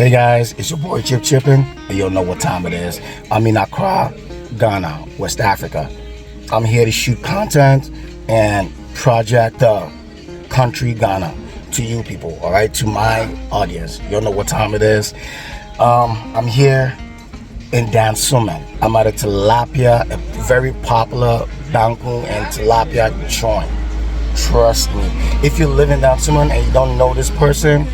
Hey guys, it's your boy Chippin, and you'll know what time it is. I'm in Accra, Ghana, West Africa. I'm here to shoot content and project the country Ghana to you people, all right, to my audience. You'll know what time it is. I'm here in Dansuman. I'm at a Tilapia, a very popular Banku and Tilapia joint. Trust me, if you live in Dansuman and you don't know this person,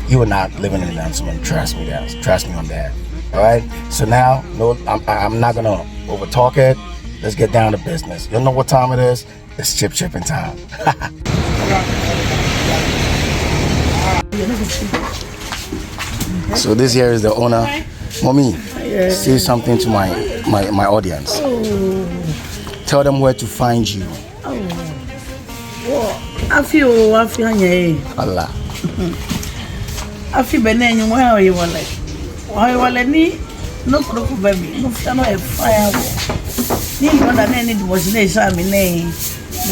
you are not living in Dansuman. Trust me, guys. Trust me on that. All right. So now, no, I'm not gonna overtalk it. Let's get down to business. You know what time it is? It's Chippin time. So this here is the owner. Mommy, say something to my audience. Tell them where to find you. I feel Allah. I feel benign. Where are you? Why are you? No, baby. No, a fire. You want that any was nation, my name.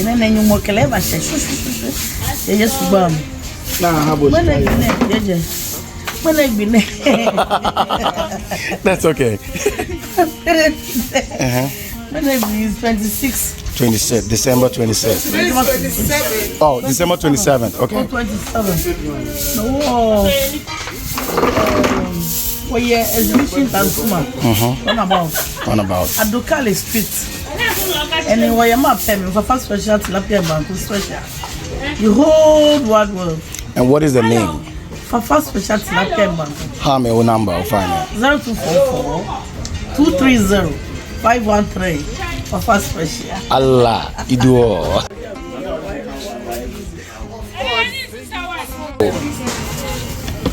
My name, you more clever. They just bum. That's okay. My name is 26. 26, December 26th. Oh, December 27th. Okay. 27th. No. Well, yeah, exhibition Tansuma. On about. At Dokali Street. And then where my payment for first special Tilapia Banku special. The whole wide world. And what is the name? For first special Tilapia Banku. How many number? I'll find it. 0244 230 513. For first special. Allah, Iduo.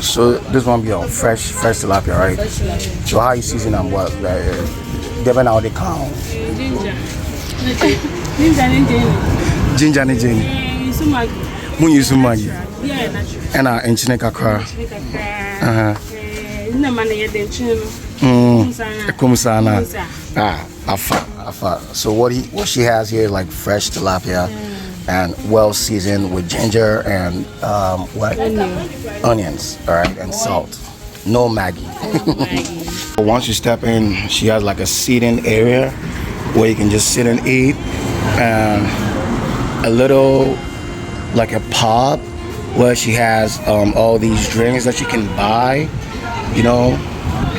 So this one be on fresh tilapia, right? So how you season and what? Given how they count. Ginger and ginger. Mun use magi. And in Chineka. Kumsana. Afa. So what she has here is like fresh tilapia and well seasoned with ginger and onions, all right, and salt. No Maggi. Once you step in, she has like a seating area where you can just sit and eat, and a little like a pub where she has all these drinks that you can buy, you know,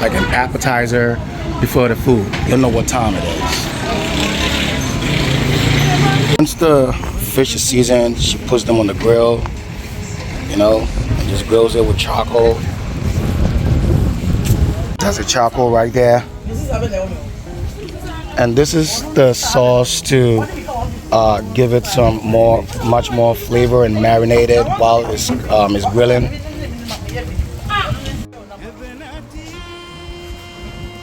like an appetizer before the food. You don't know what time it is. Once the fish is seasoned, she puts them on the grill, you know, and just grills it with charcoal. That's a charcoal right there. And this is the sauce to give it some much more flavor and marinate it while it's grilling.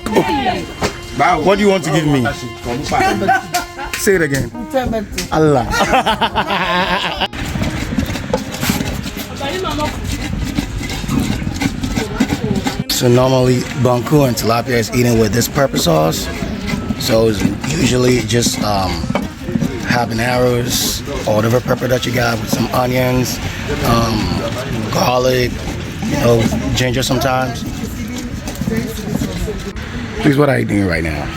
Oh. What do you want to give me? Say it again. Allah. So normally Banku and Tilapia is eaten with this pepper sauce. So it's usually just habaneros or whatever pepper that you got with some onions, garlic, you know, ginger sometimes. Please, what are you doing right now?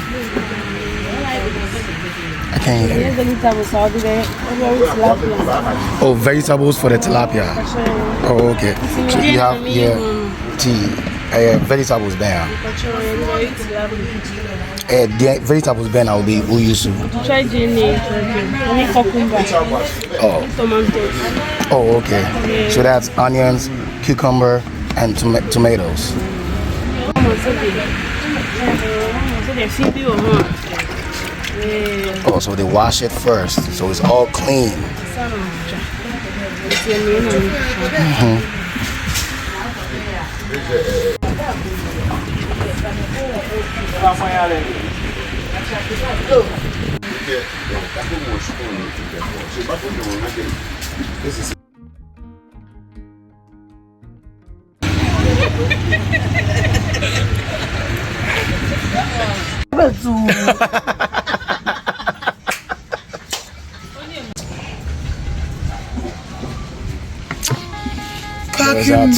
I can't hear. Oh, vegetables for the tilapia. Oh, okay. So you have here tea. Vegetables there. Vegetables there now will use to. Try Oh. Oh, okay. So that's onions, cucumber, and tomatoes. Oh, so they wash it first, so it's all clean.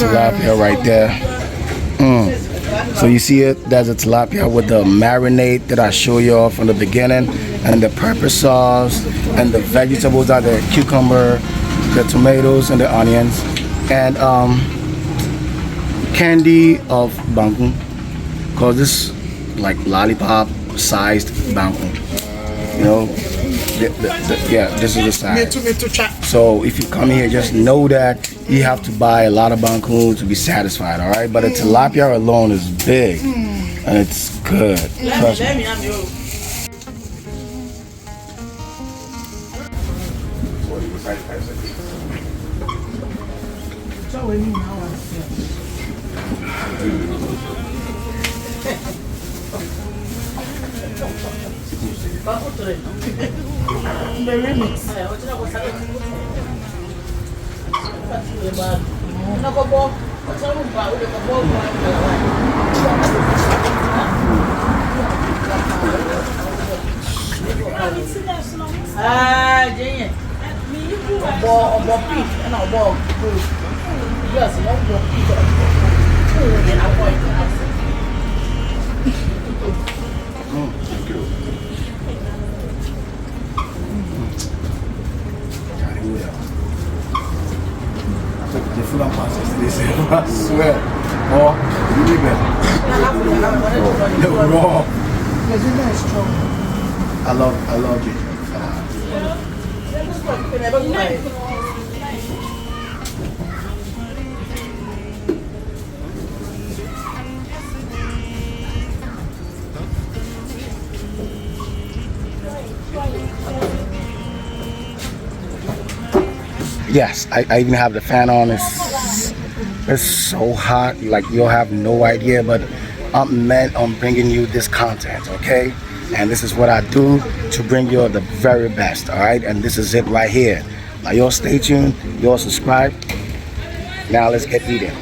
tilapia right there. So you see it? There's a tilapia with the marinade that I show you all from the beginning, and the pepper sauce, and the vegetables are the cucumber, the tomatoes, and the onions, and candy of bangkok, cause this like lollipop sized bangkok. You know, yeah, this is the size. So if you come here, just know that you have to buy a lot of bangkok to be satisfied. All right, but the tilapia alone is big and it's good. Trust me. The remix. The food and process this, I swear. Oh, you leave it. The raw. I love it. Yes, I even have the fan on. It's so hot, like you'll have no idea, but I'm meant on bringing you this content, okay? And this is what I do to bring you the very best, all right? And this is it right here. Now, y'all stay tuned, y'all subscribe. Now let's get eating.